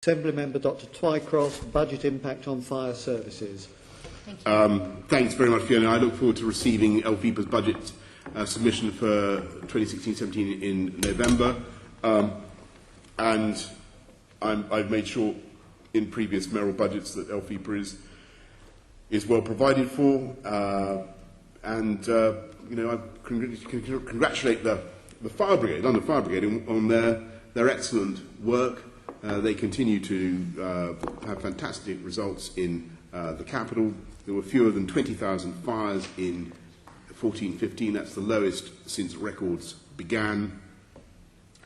Assembly Member Dr Twycross, budget impact on fire services. Thank you. Thanks very much, Fiona. I look forward to receiving LFEPA's budget submission for 2016-17 in November. And I've made sure in previous mayoral budgets that LFEPA is well provided for. You know, I congratulate the Fire Brigade, London Fire Brigade, on their excellent work. They continue to have fantastic results in the capital. There were fewer than 20,000 fires in 14-15. That's the lowest since records began.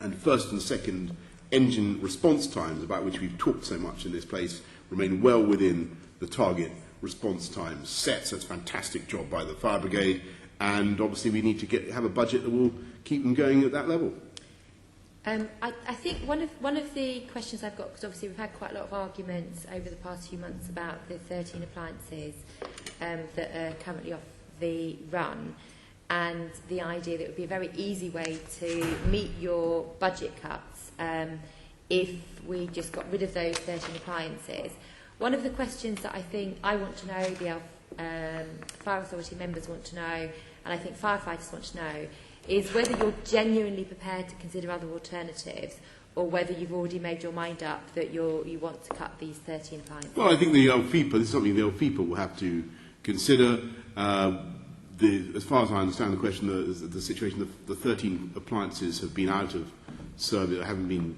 And first and second engine response times, about which we've talked so much in this place, remain well within the target response times set. So it's a fantastic job by the Fire Brigade. And obviously we need to have a budget that will keep them going at that level. I think one of the questions I've got, because obviously we've had quite a lot of arguments over the past few months about the 13 appliances that are currently off the run, and the idea that it would be a very easy way to meet your budget cuts if we just got rid of those 13 appliances. One of the questions that I think I want to know, the Fire Authority members want to know, and I think firefighters want to know, is whether you're genuinely prepared to consider other alternatives, or whether you've already made your mind up that you want to cut these 13 appliances. Well, I think the LFEPA, this is something the LFEPA will have to consider. As far as I understand the question, the situation, the 13 appliances have been out of service, haven't been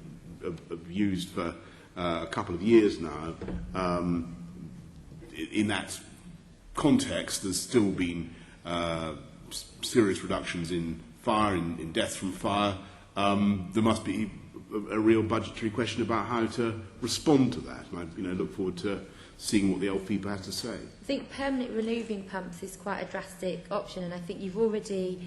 used for a couple of years now. In that context, there's still been serious reductions in fire, in deaths from fire. There must be a real budgetary question about how to respond to that. And I look forward to seeing what the LFEPA has to say. I think permanent removing pumps is quite a drastic option, and I think you've already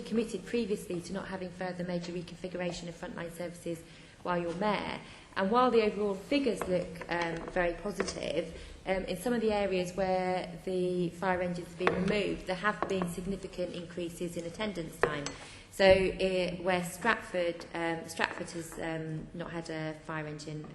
committed previously to not having further major reconfiguration of frontline services while you're mayor. And while the overall figures look very positive, in some of the areas where the fire engines have been removed, there have been significant increases in attendance time. So where Stratford has not had a fire engine,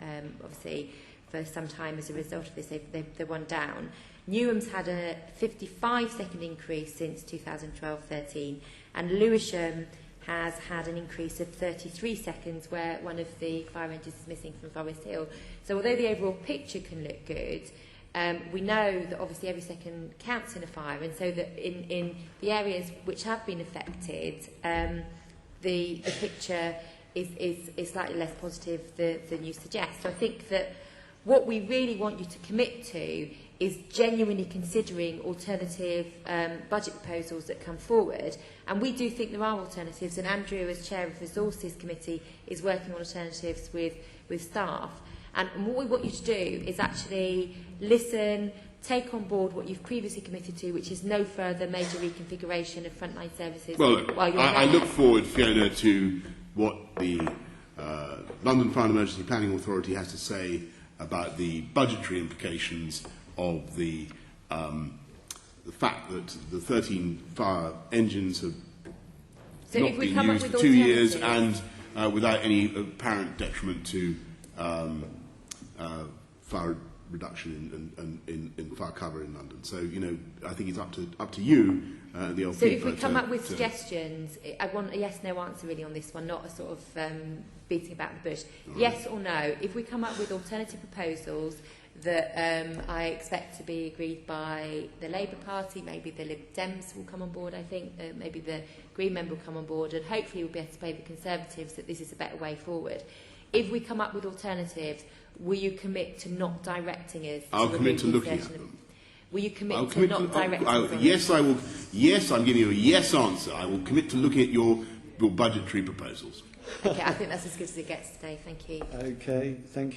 obviously, for some time as a result of this, they're one down. Newham's had a 55-second increase since 2012-13, and Lewisham has had an increase of 33 seconds where one of the fire engines is missing from Forest Hill. So although the overall picture can look good, we know that obviously every second counts in a fire, and so that in the areas which have been affected, the picture is slightly less positive than you suggest. So I think that what we really want you to commit to is genuinely considering alternative budget proposals that come forward. And we do think there are alternatives, and Andrew, as Chair of the Resources Committee, is working on alternatives with staff. And what we want you to do is actually listen, take on board what you've previously committed to, which is no further major reconfiguration of frontline services. Well, I look forward, Fiona, to what the London Fire and Emergency Planning Authority has to say about the budgetary implications of the fact that the 13 fire engines have not been used for 2 years, and without any apparent detriment to fire reduction in fire cover in London. So, you know, I think it's up to you, the LFEPA. So if we come up with suggestions, I want a yes/no answer really on this one, not a sort of beating about the bush. Right. Yes or no? If we come up with alternative proposals that I expect to be agreed by the Labour Party, maybe the Lib Dems will come on board, I think, maybe the Green member will come on board, and hopefully we'll be able to play the Conservatives that this is a better way forward. If we come up with alternatives, will you commit to not directing us? I'll commit to looking at them. Will you commit to not directing us? Yes, I will. Yes, I'm giving you a yes answer. I will commit to looking at your budgetary proposals. Okay, I think that's as good as it gets today. Thank you. Okay, thank you.